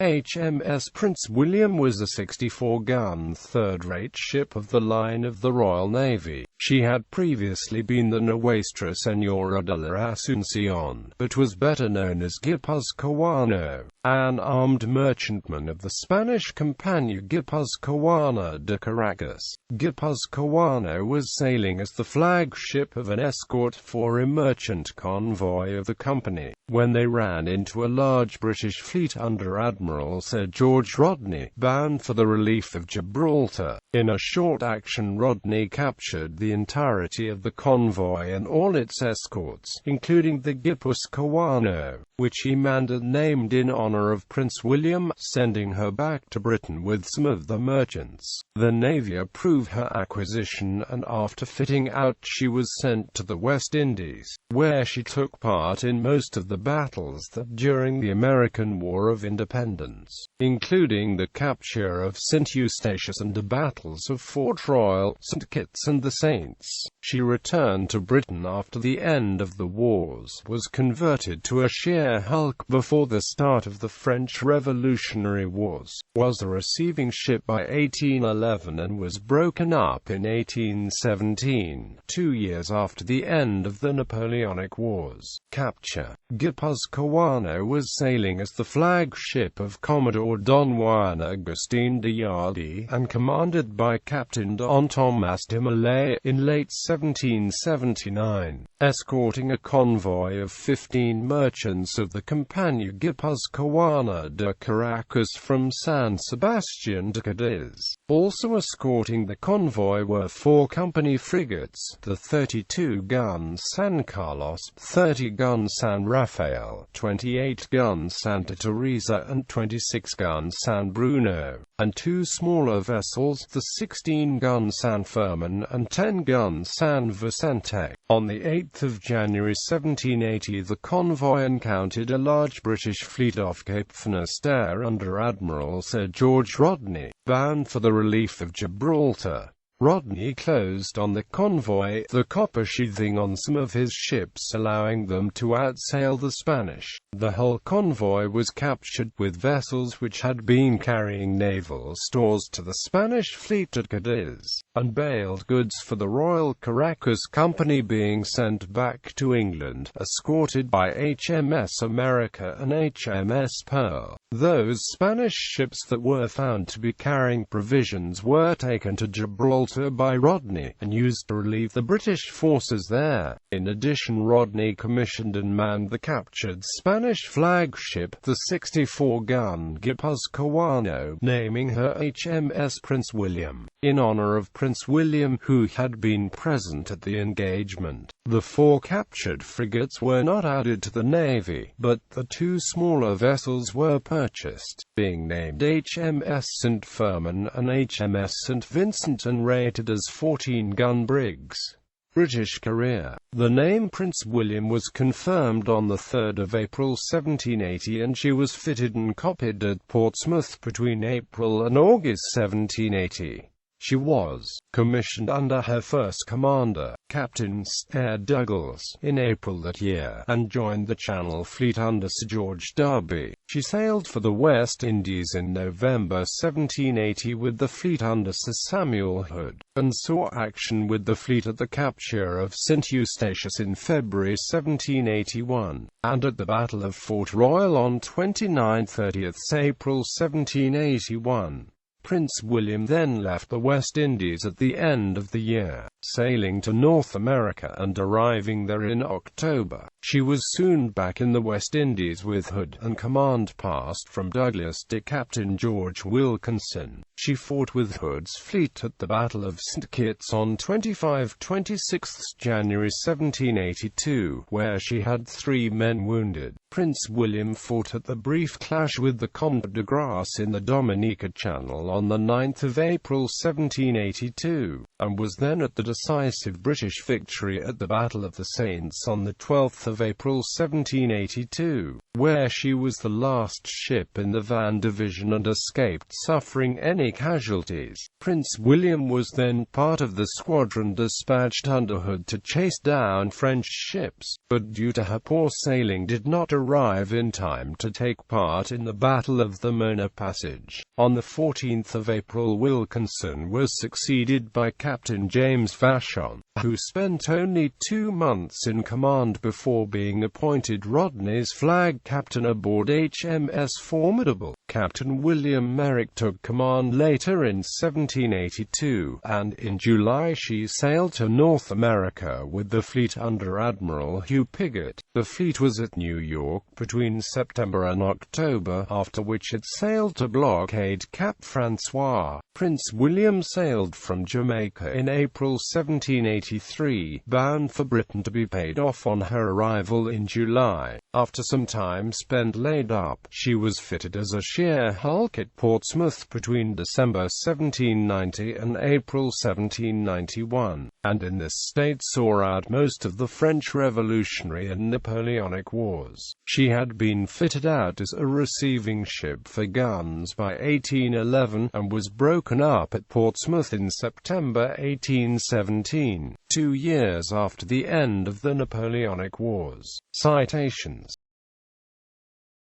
HMS Prince William was a 64-gun third-rate ship of the line of the Royal Navy. She had previously been the Nuestra Señora de la Asunción, but was better known as Guipuzcoano, an armed merchantman of the Spanish Compañía Guipuzcoana de Caracas. Guipuzcoano was sailing as the flagship of an escort for a merchant convoy of the company, when they ran into a large British fleet under Admiral Sir George Rodney, bound for the relief of Gibraltar. In a short action, Rodney captured the entirety of the convoy and all its escorts, including the Guipuzcoano, which he manned and named in honor of Prince William, sending her back to Britain with some of the merchants. The Navy approved her acquisition, and after fitting out she was sent to the West Indies, where she took part in most of the battles that during the American War of Independence, including the capture of St. Eustatius and the battles of Fort Royal, St. Kitts and the Saints. She returned to Britain after the end of the wars, was converted to a sheer hulk before the start of the French Revolutionary Wars, was a receiving ship by 1811 and was broken up in 1817, 2 years after the end of the Napoleonic Wars. Capture. Guipuzcoano was sailing as the flagship of Commodore Don Juan Agustin de Yardi, and commanded by Captain Don Tomás de Malay, in late 1779, escorting a convoy of 15 merchants of the Compañía Guipuzcoana de Caracas from San Sebastián to Cadiz. Also escorting the convoy were 4 company frigates, the 32-gun San Carlos, 30-gun San Rafael, 28-gun Santa Teresa and 26-gun San Bruno, and 2 smaller vessels, the 16-gun San Fermin and 10-gun San Vicente. On the 8th of January 1780 the convoy encountered a large British fleet off Cape Finisterre under Admiral Sir George Rodney, bound for the relief of Gibraltar. Rodney closed on the convoy, the copper sheathing on some of his ships allowing them to outsail the Spanish. The whole convoy was captured, with vessels which had been carrying naval stores to the Spanish fleet at Cadiz, and baled goods for the Royal Caracas Company being sent back to England, escorted by HMS America and HMS Pearl. Those Spanish ships that were found to be carrying provisions were taken to Gibraltar by Rodney, and used to relieve the British forces there. In addition, Rodney commissioned and manned the captured Spanish flagship, the 64-gun Guipuzcoano, naming her HMS Prince William, in honor of Prince William, who had been present at the engagement. The 4 captured frigates were not added to the Navy, but the 2 smaller vessels were purchased, being named HMS St. Fermin and HMS St. Vincent and rated as 14-gun brigs. British career. The name Prince William was confirmed on 3 April 1780, and she was fitted and copied at Portsmouth between April and August 1780. She was commissioned under her first commander, Captain Stair Douglas, in April that year, and joined the Channel Fleet under Sir George Derby. She sailed for the West Indies in November 1780 with the fleet under Sir Samuel Hood, and saw action with the fleet at the capture of St. Eustatius in February 1781, and at the Battle of Fort Royal on 29–30 April 1781. Prince William then left the West Indies at the end of the year, sailing to North America and arriving there in October. She was soon back in the West Indies with Hood, and command passed from Douglas to Captain George Wilkinson. She fought with Hood's fleet at the Battle of St. Kitts on 25–26 January 1782, where she had 3 men wounded. Prince William fought at the brief clash with the Comte de Grasse in the Dominica Channel on 9 April 1782, and was then at the decisive British victory at the Battle of the Saints on 12 April 1782, where she was the last ship in the van division and escaped suffering any casualties. Prince William was then part of the squadron dispatched under Hood to chase down French ships, but due to her poor sailing did not arrive in time to take part in the Battle of the Mona Passage. On 14 April Wilkinson was succeeded by Captain James Vachon, who spent only 2 months in command before being appointed Rodney's flag captain aboard HMS Formidable. Captain William Merrick took command later in 1782, and in July she sailed to North America with the fleet under Admiral Hugh Piggott. The fleet was at New York between September and October, after which it sailed to blockade Cap Francois. Prince William sailed from Jamaica in April 1783, bound for Britain to be paid off on her arrival in July. After some time spent laid up, she was fitted as a sheer hulk at Portsmouth between December 1790 and April 1791, and in this state saw out most of the French Revolutionary and Napoleonic Wars. She had been fitted out as a receiving ship for guns by 1811, and was broken up at Portsmouth in September 1817, 2 years after the end of the Napoleonic Wars. Citations